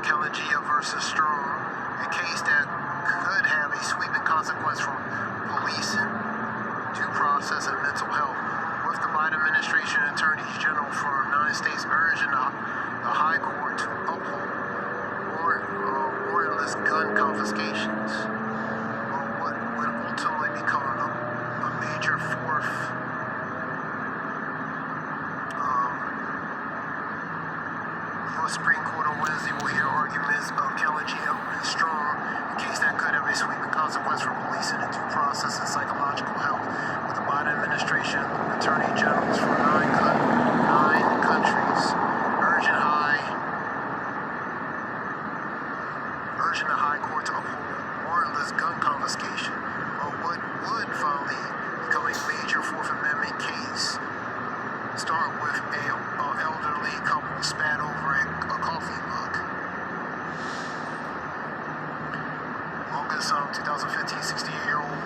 Caligea versus Strong, a case that could have a sweeping consequence for policing, due process, and mental health, with the Biden administration attorneys general for 9 states urging the High Court to uphold warrantless gun confiscations, or what would ultimately become a major fourth U.S. Supreme Court on Wednesday will hear arguments of Caligea and Strong, a case that could have a sweeping consequence for policing and due process and psychological health, with the Biden administration attorney generals for 9 countries urging the High Court to uphold warrantless gun confiscation, or what would finally become a major Fourth Amendment case. Start with an elderly couple spat over a coffee mug. August 2015, 68-year-old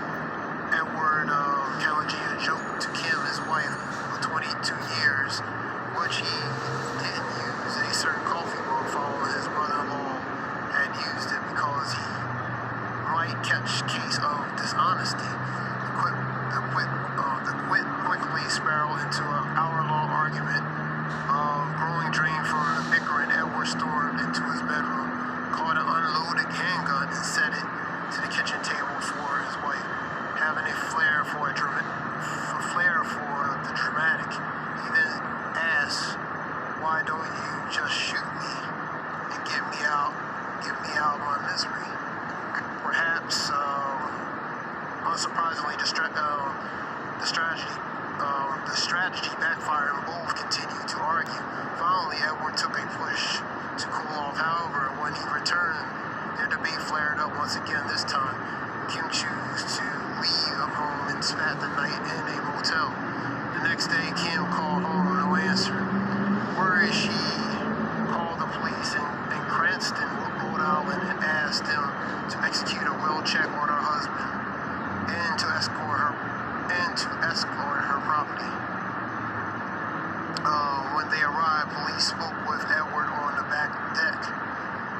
Edward Caligea joked to Kim, his wife of 22 years, which he didn't use a certain coffee mug following his brother-in-law had used it because he might catch case of dishonesty. The quit quickly spiraled into an hour-long argument. Growing drain from the bickering, Edward stormed into his bedroom, caught an unloaded handgun, and set it to the kitchen table for his wife. Having a flair for the dramatic, he then asked, "Why don't you just shoot me and get me out of my misery?" Perhaps, unsurprisingly, the strategy backfired and both continued to argue. Finally, Edward took a push to cool off. However, when he returned, their debate flared up once again. This time, Kim chose to leave home and spent the night in a motel. The next day, Kim called home, no answer. Worried, she called the police in Cranston, Rhode Island, and asked them to execute a will check on her husband and to escort her property. When they arrived, police spoke with Edward on the back deck.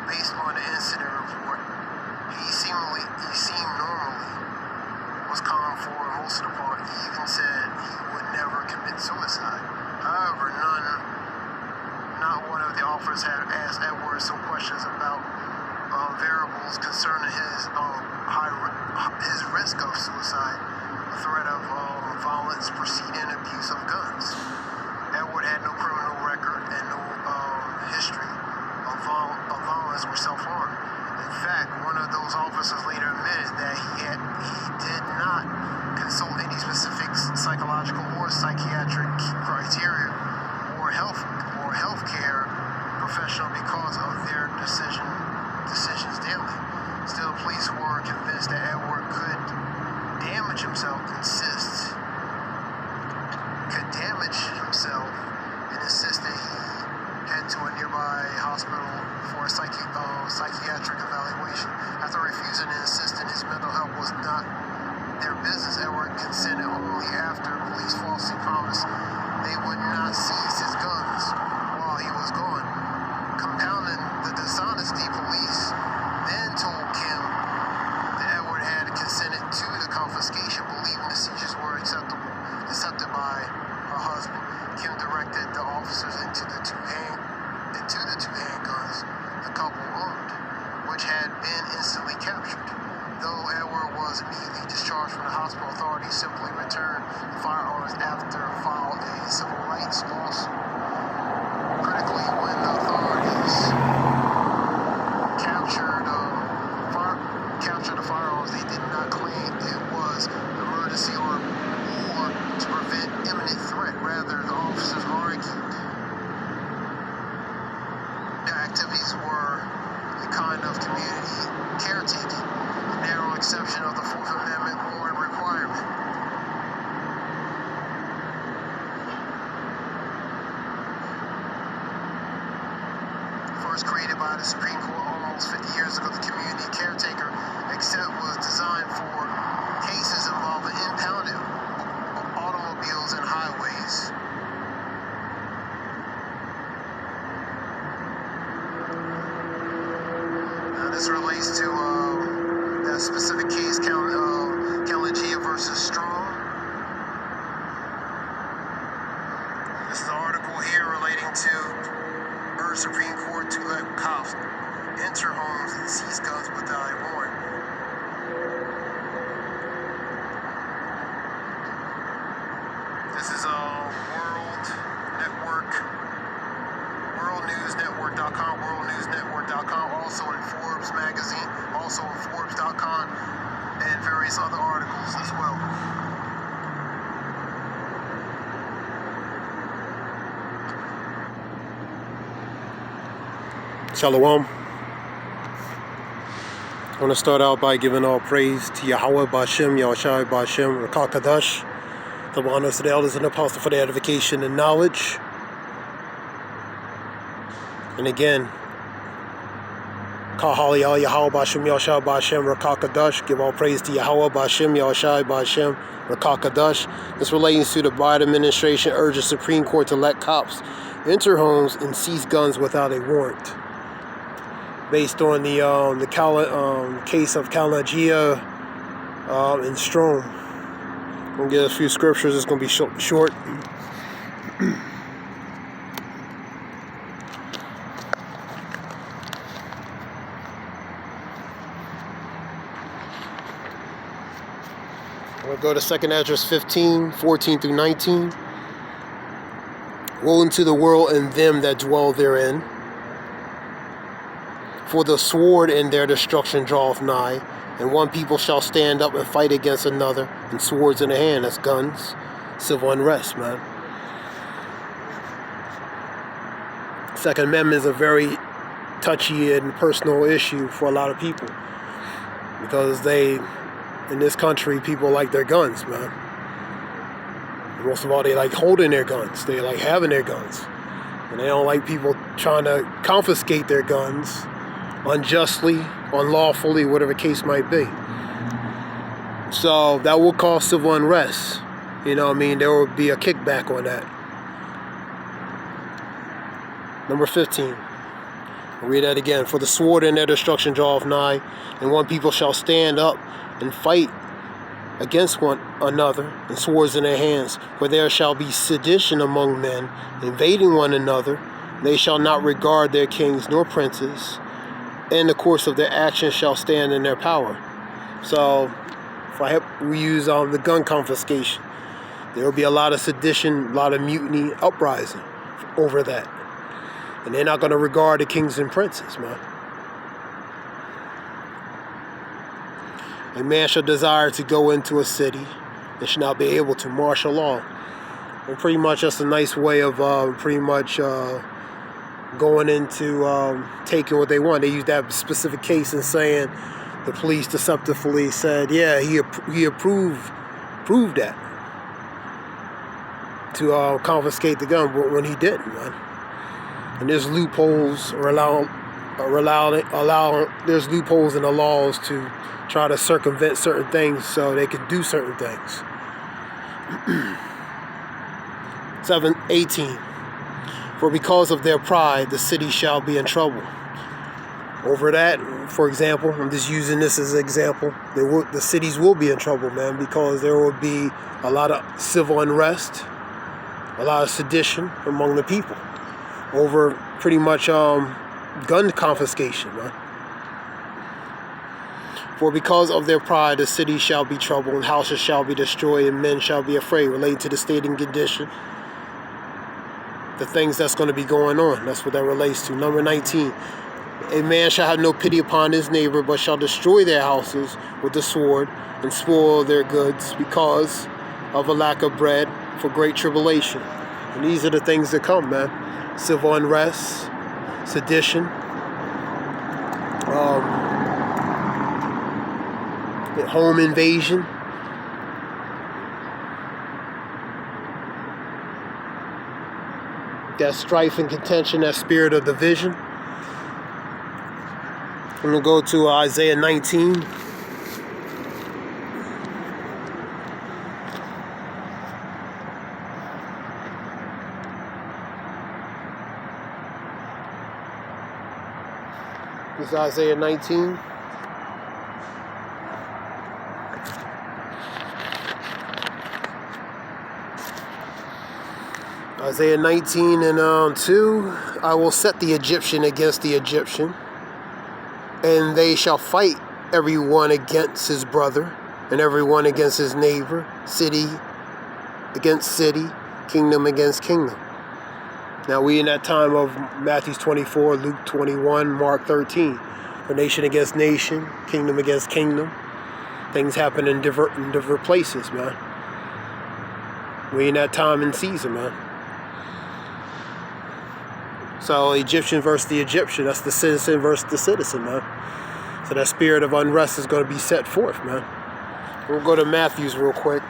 Based on the incident report, he seemed normally, was calm for most of the part. He even said he would never commit suicide. However, not one of the officers had asked Edward some questions about variables concerning his risk of suicide, the threat of violence preceding abuse of guns. Edward had no criminal record and no history of violence or self-harm. In fact, one of those officers later admitted that he did not consult any specific psychological or psychiatric criteria or healthcare professional because of their decisions daily. Still, police were convinced that Edward could damage himself and insisted he head to a nearby hospital for a psychiatric evaluation. After refusing and insisting his mental health was not their business, Edward consented only after police falsely promised they would not seize his guns while he was gone. Compounding the dishonesty, police then told Kim that Edward had consented to the confiscation, believing the seizures were accepted by her husband. Kim directed the officers into the two handguns the couple owned, which had been instantly captured. Though Edward was immediately discharged from the hospital, authorities simply returned the firearms after filed a civil rights lawsuit. Critically, when the authorities captured the firearms, they did not claim it was emergency or to prevent imminent threat. Rather, the officers argued the activities were a kind of community caretaking, a narrow exception of the Fourth Amendment warrant requirement. First created by the Supreme Court almost 50 years ago, the community caretaker except was designed for cases involving impounded automobiles and highways. This relates to that specific case, Calagia versus Strong. This is an article here relating to urge Supreme Court to let cops enter homes and seize guns without a warrant. This is worldnewsnetwork.com, worldnewsnetwork.com, also in Forbes magazine, also in Forbes.com, and various other articles as well. Shalom. I want to start out by giving all praise to Yahweh Ba'Shem, Yahushai Ba'Shem, Rakah Kadash, the honors to the elders and apostles for their edification and knowledge. And again, Kahal Yahweh Ba'Shem, Yahushai Ba'Shem, Rakah Kadash, give all praise to Yahweh Ba'Shem, Yahushai Ba'Shem, Rakah Kadash. This relates to the Biden administration urges Supreme Court to let cops enter homes and seize guns without a warrant. Based on the case of Calagia and Strong. I'm going to get a few scriptures. It's going to be short. We'll go to 2nd Esdras 15, 14 through 19. Woe unto the world and them that dwell therein. For the sword and their destruction draweth nigh, and one people shall stand up and fight against another, and swords in the hand, that's guns, civil unrest, man. Second Amendment is a very touchy and personal issue for a lot of people, because in this country, people like their guns, man. Most of all, they like holding their guns, they like having their guns, and they don't like people trying to confiscate their guns unjustly, unlawfully, whatever the case might be. So that will cause civil unrest. You know what I mean? There will be a kickback on that. Number 15. I'll read that again. For the sword and their destruction draweth nigh, and one people shall stand up and fight against one another, and swords in their hands. For there shall be sedition among men, invading one another. They shall not regard their kings nor princes, and the course of their actions shall stand in their power. So, if we use the gun confiscation, there will be a lot of sedition, a lot of mutiny, uprising over that. And they're not going to regard the kings and princes, man. A man shall desire to go into a city and shall not be able to martial law. And pretty much that's a nice way of going into taking what they want. They use that specific case and saying the police deceptively said, yeah, he approved that to confiscate the gun, but when he didn't, man. And there's loopholes there's loopholes in the laws to try to circumvent certain things so they can do certain things. 18. For because of their pride, the city shall be in trouble. Over that, for example, I'm just using this as an example, the cities will be in trouble, man, because there will be a lot of civil unrest, a lot of sedition among the people over pretty much gun confiscation, man. For because of their pride, the city shall be troubled, and houses shall be destroyed, and men shall be afraid, relating to the state and condition, the things that's going to be going on. That's what that relates to. Number 19. A man shall have no pity upon his neighbor, but shall destroy their houses with the sword, and spoil their goods, because of a lack of bread, for great tribulation. And these are the things that come, man. Civil unrest, sedition, home invasion, that strife and contention, that spirit of division. I'm going to go to Isaiah 19. This is Isaiah 19. Isaiah 19 and 2. I will set the Egyptian against the Egyptian, and they shall fight every one against his brother, and every one against his neighbor, city against city, kingdom against kingdom. Now we in that time of Matthew 24, Luke 21, Mark 13. For nation against nation, kingdom against kingdom. Things happen in different places, man. We in that time and season, man. So Egyptian versus the Egyptian, that's the citizen versus the citizen, man. So that spirit of unrest is going to be set forth, man. We'll go to Matthew's real quick.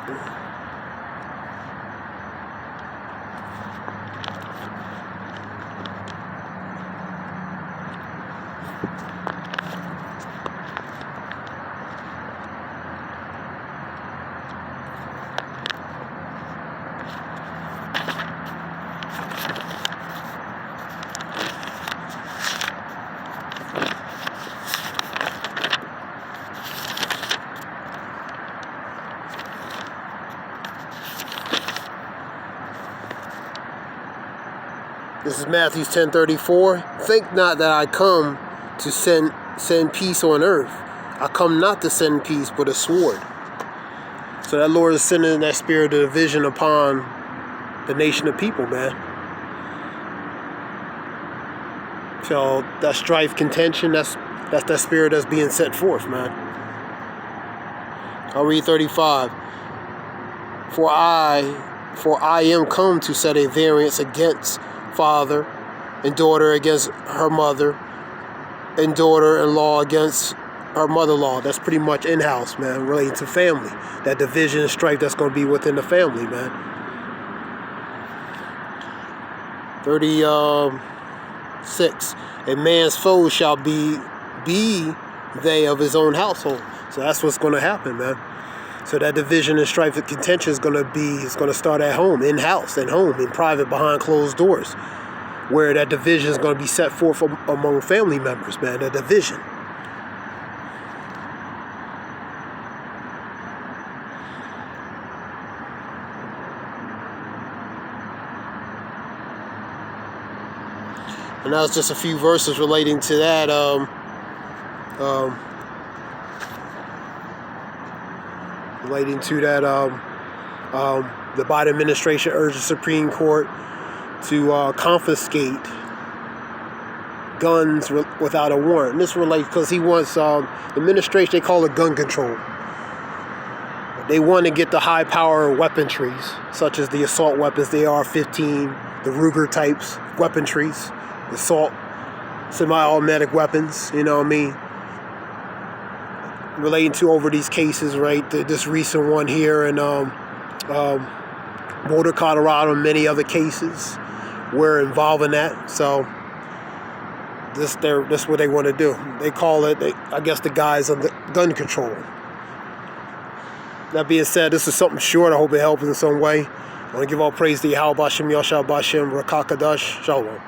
This is Matthew 10:34. Think not that I come to send peace on earth. I come not to send peace, but a sword. So that Lord is sending that spirit of division upon the nation of people, man. So that strife, contention, that's that spirit that's being set forth, man. I'll read 35. For I am come to set a variance against father and daughter against her mother, and daughter-in-law against her mother-in-law. That's pretty much in-house, man, relating to family. That division and strife that's going to be within the family, man. 36. A man's foes shall be they of his own household. So that's what's going to happen, man. So that division and strife and contention is going to start at home, in-house, at home, in private, behind closed doors, where that division is going to be set forth among family members, man, that division. And that's just a few verses relating to that. The Biden administration urged the Supreme Court to confiscate guns without a warrant. And this relates because he wants the administration, they call it gun control. They want to get the high power weaponries, such as the assault weapons, the AR-15, the Ruger types, weaponries, assault, semi-automatic weapons, you know what I mean? Relating to over these cases, right? This recent one here in Boulder, Colorado, and many other cases were involving that. So this what they want to do. They call it, I guess, the guys on the gun control. That being said, this is something short. I hope it helps in some way. I want to give all praise to Yahweh Bashem, Yashar Bashem, Rakakadash, Shalom.